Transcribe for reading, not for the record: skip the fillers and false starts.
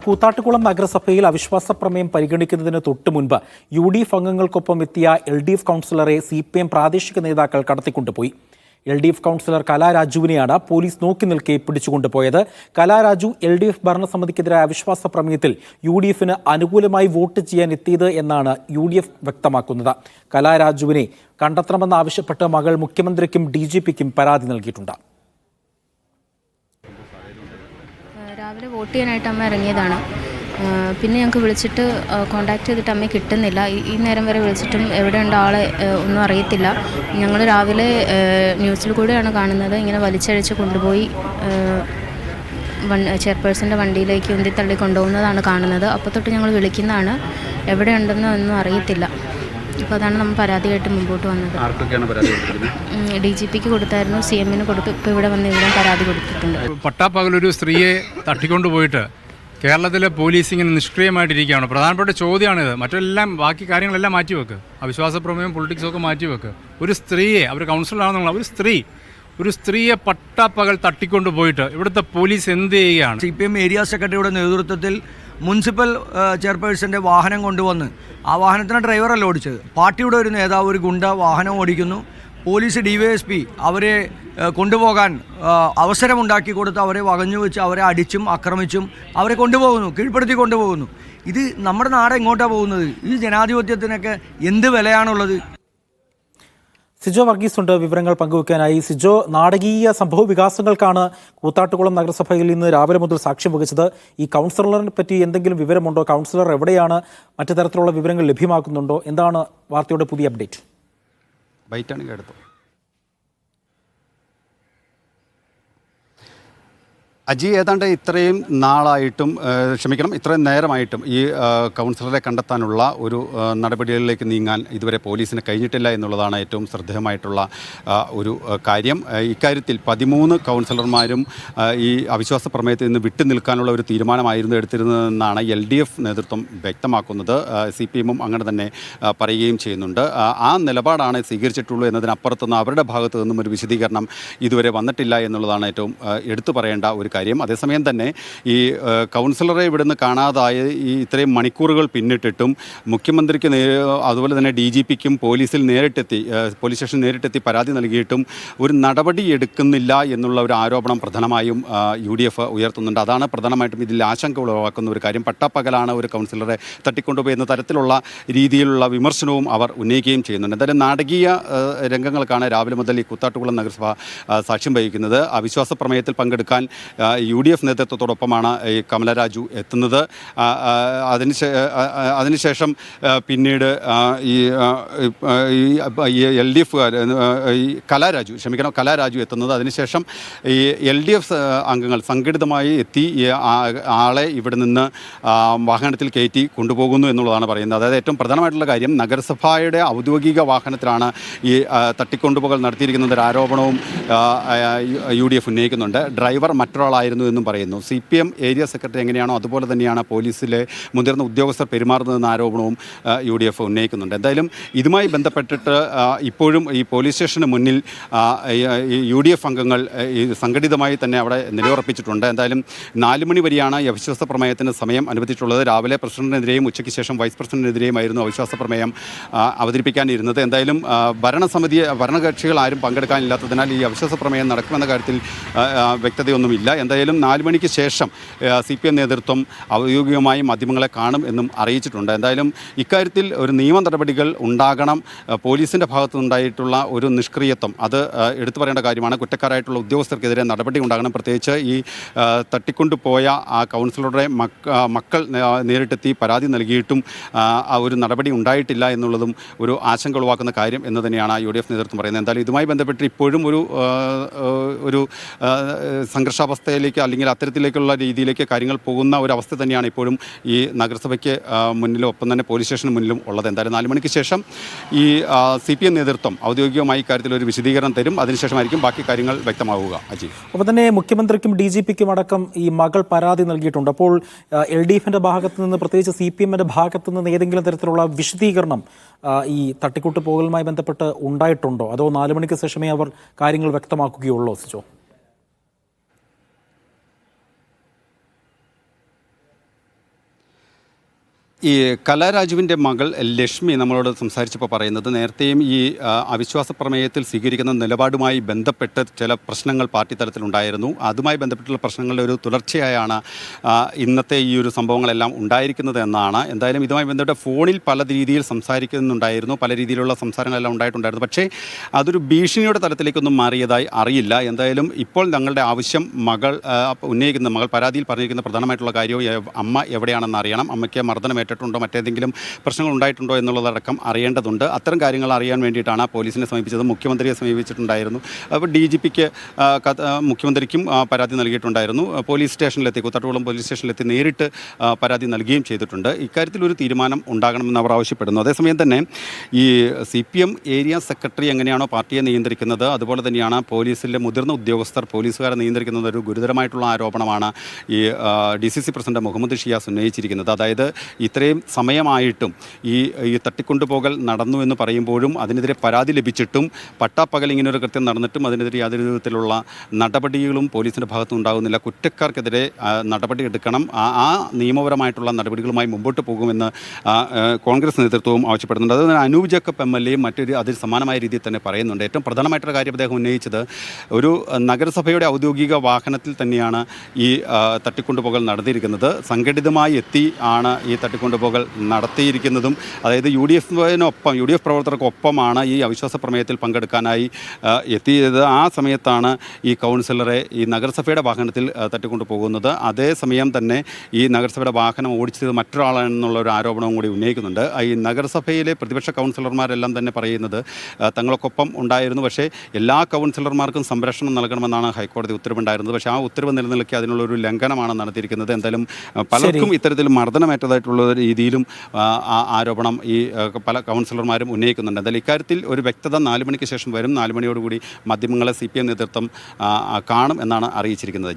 കൂത്താട്ടുകുളം നഗരസഭയിൽ അവിശ്വാസ പ്രമേയം പരിഗണിക്കുന്നതിന് തൊട്ടു മുൻപ് UDF അംഗങ്ങൾക്കൊപ്പം എത്തിയ LDF കൗൺസിലറെ CPM പ്രാദേശിക നേതാക്കൾ കടത്തിക്കൊണ്ടുപോയി. LDF കൗൺസിലർ കലാരാജുവിനെയാണ് പോലീസ് നോക്കി നിൽക്കെ പിടിച്ചുകൊണ്ടുപോയത്. കലാരാജു LDF ഭരണസമിതിക്കെതിരായ അവിശ്വാസ പ്രമേയത്തിൽ UDFന് അനുകൂലമായി വോട്ട് ചെയ്യാൻ എത്തിയത് എന്നാണ് UDF വ്യക്തമാക്കുന്നത്. കലാരാജുവിനെ കണ്ടെത്തണമെന്നാവശ്യപ്പെട്ട് മകൾ മുഖ്യമന്ത്രിക്കും DGPക്കും പരാതി നൽകിയിട്ടുണ്ട്. രാവിലെ വോട്ട് ചെയ്യാനായിട്ട് അമ്മ ഇറങ്ങിയതാണ്. പിന്നെ ഞങ്ങൾക്ക് വിളിച്ചിട്ട് കോൺടാക്ട് ചെയ്തിട്ട് അമ്മയെ കിട്ടുന്നില്ല. ഈ നേരം വരെ വിളിച്ചിട്ടും എവിടെയുണ്ട് ആളെ ഒന്നും അറിയത്തില്ല. ഞങ്ങൾ രാവിലെ ന്യൂസിൽ കൂടെയാണ് കാണുന്നത്, ഇങ്ങനെ വലിച്ചഴിച്ച് കൊണ്ടുപോയി ചെയർപേഴ്സൻ്റെ വണ്ടിയിലേക്ക് ഉന്തിത്തള്ളി കൊണ്ടുപോകുന്നതാണ് കാണുന്നത്. അപ്പോൾ തൊട്ട് ഞങ്ങൾ വിളിക്കുന്നതാണ്, എവിടെയുണ്ടെന്ന് ഒന്നും അറിയത്തില്ല. അപ്പോൾ അതാണ് നമ്മൾ പരാതിയായിട്ട് മുമ്പോട്ട് വന്നത്. DGPക്ക് കൊടുത്തായിരുന്നു, CMന് കൊടുത്തു. ഇപ്പോൾ ഇവിടെ വന്ന് ഇവിടെ പരാതി കൊടുത്തിട്ടുണ്ട്. പട്ടാപ്പകലൊരു സ്ത്രീയെ തട്ടിക്കൊണ്ടുപോയിട്ട് കേരളത്തിലെ പോലീസ് ഇങ്ങനെ നിഷ്ക്രിയമായിട്ടിരിക്കുകയാണ്. പ്രധാനപ്പെട്ട ചോദ്യമാണിത്. മറ്റെല്ലാം ബാക്കി കാര്യങ്ങളെല്ലാം മാറ്റിവെക്ക്, അവിശ്വാസ പ്രമേയം പൊളിറ്റിക്സൊക്കെ മാറ്റിവെക്ക്. ഒരു സ്ത്രീയെ, അവർ കൗൺസിലറാണെന്നുള്ള ഒരു സ്ത്രീയെ പട്ടാപ്പകൽ തട്ടിക്കൊണ്ടുപോയിട്ട് ഇവിടുത്തെ പോലീസ് എന്ത് ചെയ്യുകയാണ്? CPM ഏരിയ സെക്രട്ടറിയുടെ നേതൃത്വത്തിൽ മുനിസിപ്പൽ ചെയർപേഴ്സൻ്റെ വാഹനം കൊണ്ടുവന്ന്, ആ വാഹനത്തിന് ഡ്രൈവറല്ല ഓടിച്ചത്, പാർട്ടിയുടെ ഒരു നേതാവ്, ഒരു ഗുണ്ട വാഹനം ഓടിക്കുന്നു. പോലീസ് DYSP അവരെ കൊണ്ടുപോകാൻ അവസരമുണ്ടാക്കി കൊടുത്ത് അവരെ വകഞ്ഞു വെച്ച് അവരെ അടിച്ചും ആക്രമിച്ചും അവരെ കൊണ്ടുപോകുന്നു, കീഴ്പ്പെടുത്തി കൊണ്ടുപോകുന്നു. ഇത് നമ്മുടെ നാട് എങ്ങോട്ടാണ് പോകുന്നത്? ഈ ജനാധിപത്യത്തിനൊക്കെ എന്ത് വിലയാണുള്ളത്? സിജോ വർഗീസ് ഉണ്ട് വിവരങ്ങൾ പങ്കുവയ്ക്കാനായി. സിജോ, നാടകീയ സംഭവ വികാസങ്ങൾക്കാണ് കൂത്താട്ടുകുളം നഗരസഭയിൽ ഇന്ന് രാവിലെ മുതൽ സാക്ഷ്യം വഹിച്ചത്. ഈ കൗൺസിലറിനെ പറ്റി എന്തെങ്കിലും വിവരമുണ്ടോ? കൗൺസിലർ എവിടെയാണ്? മറ്റു തരത്തിലുള്ള വിവരങ്ങൾ ലഭ്യമാക്കുന്നുണ്ടോ? എന്താണ് വാർത്തയുടെ പുതിയ അപ്ഡേറ്റ്? ബൈറ്റാണെങ്കിൽ എടുത്തു. അജി, ഏതാണ്ട് ഇത്രയും നേരമായിട്ടും ഈ കൗൺസിലറെ കണ്ടെത്താനുള്ള ഒരു നടപടികളിലേക്ക് നീങ്ങാൻ ഇതുവരെ പോലീസിന് കഴിഞ്ഞിട്ടില്ല എന്നുള്ളതാണ് ഏറ്റവും ശ്രദ്ധേയമായിട്ടുള്ള ഒരു കാര്യം. ഇക്കാര്യത്തിൽ 13 കൗൺസിലർമാരും ഈ അവിശ്വാസ പ്രമേയത്തിൽ നിന്ന് വിട്ടുനിൽക്കാനുള്ള ഒരു തീരുമാനമായിരുന്നു എടുത്തിരുന്നതെന്നാണ് LDF നേതൃത്വം വ്യക്തമാക്കുന്നത്. CPMും അങ്ങനെ തന്നെ പറയുകയും ചെയ്യുന്നുണ്ട്. ആ നിലപാടാണ് സ്വീകരിച്ചിട്ടുള്ളൂ എന്നതിനപ്പുറത്തുനിന്ന് അവരുടെ ഭാഗത്തു നിന്നും ഒരു വിശദീകരണം ഇതുവരെ വന്നിട്ടില്ല എന്നുള്ളതാണ് ഏറ്റവും എടുത്തു പറയേണ്ട ഒരു കാര്യം. അതേസമയം തന്നെ ഈ കൗൺസിലറെ ഇവിടുന്ന് കാണാതായ ഈ ഇത്രയും മണിക്കൂറുകൾ പിന്നിട്ടിട്ടും മുഖ്യമന്ത്രിക്ക് അതുപോലെ തന്നെ DGPക്കും പോലീസ് സ്റ്റേഷൻ നേരിട്ടെത്തി പരാതി നൽകിയിട്ടും ഒരു നടപടി എടുക്കുന്നില്ല എന്നുള്ള ഒരു ആരോപണം പ്രധാനമായും UDF ഉയർത്തുന്നുണ്ട്. അതാണ് പ്രധാനമായിട്ടും ഇതിൽ ആശങ്ക ഉളവാക്കുന്ന ഒരു കാര്യം. പട്ടാപ്പകലാണ് ഒരു കൗൺസിലറെ തട്ടിക്കൊണ്ടുപോയി എന്ന തരത്തിലുള്ള രീതിയിലുള്ള വിമർശനവും അവർ ഉന്നയിക്കുകയും ചെയ്യുന്നുണ്ട്. എന്തായാലും നാടകീയ രംഗങ്ങൾക്കാണ് രാവിലെ മുതൽ ഈ കൂത്താട്ടുകുളം നഗരസഭ സാക്ഷ്യം വഹിക്കുന്നത്. അവിശ്വാസ പ്രമേയത്തിൽ പങ്കെടുക്കാൻ UDF നേതൃത്വത്തോടൊപ്പമാണ് ഈ കമലരാജു എത്തുന്നത്. അതിനുശേഷം പിന്നീട് ഈ LDFകാർ ഈ കലാരാജു എത്തുന്നത്. അതിനുശേഷം ഈ LDF അംഗങ്ങൾ സംഘടിതമായി എത്തി ആളെ ഇവിടെ നിന്ന് വാഹനത്തിൽ കയറ്റി കൊണ്ടുപോകുന്നു എന്നുള്ളതാണ് പറയുന്നത്. അതായത് ഏറ്റവും പ്രധാനമായിട്ടുള്ള കാര്യം, നഗരസഭയുടെ ഔദ്യോഗിക വാഹനത്തിലാണ് ഈ തട്ടിക്കൊണ്ടുപോകൽ നടത്തിയിരിക്കുന്നത് ഒരു ആരോപണവും UDF ഉന്നയിക്കുന്നുണ്ട്. ഡ്രൈവർ മറ്റൊരാളായിരുന്നു എന്നും പറയുന്നു. CPM ഏരിയ സെക്രട്ടറി എങ്ങനെയാണോ അതുപോലെ തന്നെയാണ് പോലീസിലെ മുതിർന്ന ഉദ്യോഗസ്ഥർ പെരുമാറുന്നതെന്ന ആരോപണവും UDF ഉന്നയിക്കുന്നുണ്ട്. എന്തായാലും ഇതുമായി ബന്ധപ്പെട്ടിട്ട് ഇപ്പോഴും ഈ പോലീസ് സ്റ്റേഷന് മുന്നിൽ UDF അംഗങ്ങൾ സംഘടിതമായി തന്നെ അവിടെ നിലയുറപ്പിച്ചിട്ടുണ്ട്. എന്തായാലും 4 മണി വരെയാണ് ഈ അവിശ്വാസ പ്രമേയത്തിന് സമയം അനുവദിച്ചിട്ടുള്ളത്. രാവിലെ പ്രസിഡന്റിനെതിരെയും ഉച്ചയ്ക്ക് ശേഷം വൈസ് പ്രസിഡന്റിനെതിരെയുമായിരുന്നു അവിശ്വാസ പ്രമേയം അവതരിപ്പിക്കാനിരുന്നത്. എന്തായാലും ഭരണകക്ഷികൾ ആരും പങ്കെടുക്കാനില്ലാത്തതിനാൽ ഈ അവിശ്വാസ പ്രമേയം നടക്കുമെന്ന കാര്യത്തിൽ വ്യക്തതയൊന്നുമില്ല. എന്തായാലും 4 മണിക്ക് ശേഷം CPM നേതൃത്വം ഔദ്യോഗികമായി മാധ്യമങ്ങളെ കാണും എന്നും അറിയിച്ചിട്ടുണ്ട്. എന്തായാലും ഇക്കാര്യത്തിൽ ഒരു നിയമ നടപടികൾ ഉണ്ടാകണം. പോലീസിൻ്റെ ഭാഗത്തുനിന്നുണ്ടായിട്ടുള്ള ഒരു നിഷ്ക്രിയത്വം അത് എടുത്തു പറയേണ്ട കാര്യമാണ്. കുറ്റക്കാരായിട്ടുള്ള ഉദ്യോഗസ്ഥർക്കെതിരെ നടപടി ഉണ്ടാകണം. പ്രത്യേകിച്ച് ഈ തട്ടിക്കൊണ്ടുപോയ ആ കൗൺസിലറുടെ മക്കൾ നേരിട്ടെത്തി പരാതി നൽകിയിട്ടും ആ ഒരു നടപടി ഉണ്ടായിട്ടില്ല എന്നുള്ളതും ഒരു ആശങ്ക ഉളവാക്കുന്ന കാര്യം എന്ന് തന്നെയാണ് UDF നേതൃത്വം പറയുന്നത്. എന്തായാലും ഇതുമായി ബന്ധപ്പെട്ട് ഇപ്പോഴും ഒരു സംഘർഷാവസ്ഥയിലേക്ക് അല്ലെങ്കിൽ അത്തരത്തിലേക്കുള്ള രീതിയിലേക്ക് കാര്യങ്ങൾ പോകുന്ന ഒരു അവസ്ഥ തന്നെയാണ് ഇപ്പോഴും ഈ നഗരസഭയ്ക്ക് മുന്നിലും ഒപ്പം തന്നെ പോലീസ് സ്റ്റേഷന് മുന്നിലും ഉള്ളത്. എന്തായാലും 4 മണിക്ക് ശേഷം ഈ CPM നേതൃത്വം ഔദ്യോഗികമായി കാര്യത്തിൽ ഒരു വിശദീകരണം തരും. അതിനുശേഷമായിരിക്കും ബാക്കി കാര്യങ്ങൾ വ്യക്തമാവുക. അജി, അപ്പോൾ തന്നെ മുഖ്യമന്ത്രിക്കും DGPക്കും അടക്കം ഈ മകൾ പരാതി നൽകിയിട്ടുണ്ട്. അപ്പോൾ LDFിൻ്റെ ഭാഗത്തു നിന്ന്, പ്രത്യേകിച്ച് CPMൻ്റെ ഭാഗത്തു നിന്ന് ഏതെങ്കിലും തരത്തിലുള്ള വിശദീകരണം ഈ തട്ടിക്കൂട്ട് പോകലുമായി ബന്ധപ്പെട്ട് ഉണ്ടായിട്ടുണ്ടോ? അതോ 4 മണിക്ക് ശേഷമേ അവർ കാര്യങ്ങൾ വ്യക്തമാക്കുകയുള്ളൂ? സിജോ, ഈ കലാരാജുവിൻ്റെ മകൾ ലക്ഷ്മി നമ്മളോട് സംസാരിച്ചപ്പോൾ പറയുന്നത് നേരത്തെയും ഈ അവിശ്വാസ പ്രമേയത്തിൽ സ്വീകരിക്കുന്ന നിലപാടുമായി ബന്ധപ്പെട്ട് ചില പ്രശ്നങ്ങൾ പാർട്ടി തലത്തിലുണ്ടായിരുന്നു. അതുമായി ബന്ധപ്പെട്ടുള്ള പ്രശ്നങ്ങളുടെ ഒരു തുടർച്ചയായാണ് ഇന്നത്തെ ഈ ഒരു സംഭവങ്ങളെല്ലാം ഉണ്ടായിരിക്കുന്നത് എന്നാണ്. എന്തായാലും ഇതുമായി ബന്ധപ്പെട്ട് ഫോണിൽ പല രീതിയിൽ സംസാരിക്കുന്നുണ്ടായിരുന്നു, പല രീതിയിലുള്ള സംസാരങ്ങളെല്ലാം ഉണ്ടായിട്ടുണ്ടായിരുന്നു. പക്ഷേ അതൊരു ഭീഷണിയുടെ തലത്തിലേക്കൊന്നും മാറിയതായി അറിയില്ല. എന്തായാലും ഇപ്പോൾ ഞങ്ങളുടെ ആവശ്യം മകൾ പരാതിയിൽ പറഞ്ഞിരിക്കുന്ന പ്രധാനമായിട്ടുള്ള കാര്യവും അമ്മ എവിടെയാണെന്ന് അറിയണം, അമ്മയ്ക്ക് മർദ്ദനം ട്ടോ മറ്റേതെങ്കിലും പ്രശ്നങ്ങൾ ഉണ്ടായിട്ടുണ്ടോ എന്നുള്ളതടക്കം അറിയേണ്ടതുണ്ട്. അത്തരം കാര്യങ്ങൾ അറിയാൻ വേണ്ടിയിട്ടാണ് പോലീസിനെ സമീപിച്ചത്. മുഖ്യമന്ത്രിയെ സമീപിച്ചിട്ടുണ്ടായിരുന്നു. അപ്പോൾ DGPക്ക് മുഖ്യമന്ത്രിക്കും പരാതി നൽകിയിട്ടുണ്ടായിരുന്നു. പോലീസ് സ്റ്റേഷനിലെത്തി, കൂത്താട്ടുകുളം പോലീസ് സ്റ്റേഷനിലെത്തി നേരിട്ട് പരാതി നൽകുകയും ചെയ്തിട്ടുണ്ട്. ഇക്കാര്യത്തിൽ ഒരു തീരുമാനം ഉണ്ടാകണമെന്ന് അവർ ആവശ്യപ്പെടുന്നു. അതേസമയം തന്നെ ഈ CPM ഏരിയ സെക്രട്ടറി എങ്ങനെയാണോ പാർട്ടിയെ നിയന്ത്രിക്കുന്നത്, അതുപോലെ തന്നെയാണ് പോലീസിലെ മുതിർന്ന ഉദ്യോഗസ്ഥർ പോലീസുകാരെ നിയന്ത്രിക്കുന്നത്. ഒരു ഗുരുതരമായിട്ടുള്ള ആരോപണമാണ് ഈ DCC പ്രസിഡന്റ് മുഹമ്മദ് ഷിയാസ് ഉന്നയിച്ചിരിക്കുന്നത്. അതായത് ഇത്രയും സമയമായിട്ടും ഈ തട്ടിക്കൊണ്ടുപോകൽ നടന്നു എന്ന് പറയുമ്പോഴും അതിനെതിരെ പരാതി ലഭിച്ചിട്ടും പട്ടാപ്പകൽ ഇങ്ങനൊരു കൃത്യം നടന്നിട്ടും അതിനെതിരെ യാതൊരു വിധത്തിലുള്ള നടപടികളും പോലീസിൻ്റെ ഭാഗത്തുനിന്ന് ഉണ്ടാകുന്നില്ല. കുറ്റക്കാർക്കെതിരെ നടപടി എടുക്കണം, ആ നിയമപരമായിട്ടുള്ള നടപടികളുമായി മുമ്പോട്ട് പോകുമെന്ന് കോൺഗ്രസ് നേതൃത്വവും ആവശ്യപ്പെടുന്നുണ്ട്. അതുപോലെ അനൂപ് ജേക്കബ് MLA മറ്റൊരു അതിൽ സമാനമായ രീതിയിൽ തന്നെ പറയുന്നുണ്ട്. ഏറ്റവും പ്രധാനമായിട്ടുള്ള കാര്യം അദ്ദേഹം ഉന്നയിച്ചത് ഒരു നഗരസഭയുടെ ഔദ്യോഗിക വാഹനത്തിൽ തന്നെയാണ് ഈ തട്ടിക്കൊണ്ടുപോകൽ നടത്തിയിരിക്കുന്നത്. സംഘടിതമായി എത്തി ആണ് ഈ തട്ടിക്കൊണ്ടുപോകൽ നടത്തിയിരിക്കുന്നതും. അതായത് UDF പ്രവർത്തകർക്കൊപ്പമാണ് ഈ അവിശ്വാസ പ്രമേയത്തിൽ പങ്കെടുക്കാനായി എത്തിയത്. ആ സമയത്താണ് ഈ കൗൺസിലറെ ഈ നഗരസഭയുടെ വാഹനത്തിൽ തട്ടിക്കൊണ്ടുപോകുന്നത്. അതേസമയം തന്നെ ഈ നഗരസഭയുടെ വാഹനം ഓടിച്ചത് മറ്റൊരാളാണെന്നുള്ള ഒരു ആരോപണവും കൂടി ഉന്നയിക്കുന്നുണ്ട്. ഈ നഗരസഭയിലെ പ്രതിപക്ഷ കൗൺസിലർമാരെല്ലാം തന്നെ പറയുന്നത് തങ്ങൾക്കൊപ്പം ഉണ്ടായിരുന്നു, പക്ഷേ എല്ലാ കൗൺസിലർമാർക്കും സംരക്ഷണം നൽകണമെന്നാണ് ഹൈക്കോടതി ഉത്തരവുണ്ടായിരുന്നത്. പക്ഷേ ആ ഉത്തരവ് നിലനിൽക്കി അതിനുള്ളൊരു ലംഘനമാണ് നടത്തിയിരിക്കുന്നത്. എന്തായാലും പലർക്കും ഇത്തരത്തിൽ മർദ്ദനമേറ്റതായിട്ടുള്ള രീതിയിലും ആരോപണം ഈ പല കൗൺസിലർമാരും ഉന്നയിക്കുന്നുണ്ട്. എന്തായാലും ഇക്കാര്യത്തിൽ ഒരു വ്യക്തത 4 മണിക്ക് ശേഷം വരും. 4 മണിയോടുകൂടി മാധ്യമങ്ങളെ CPM നേതൃത്വം കാണും എന്നാണ് അറിയിച്ചിരിക്കുന്നത്.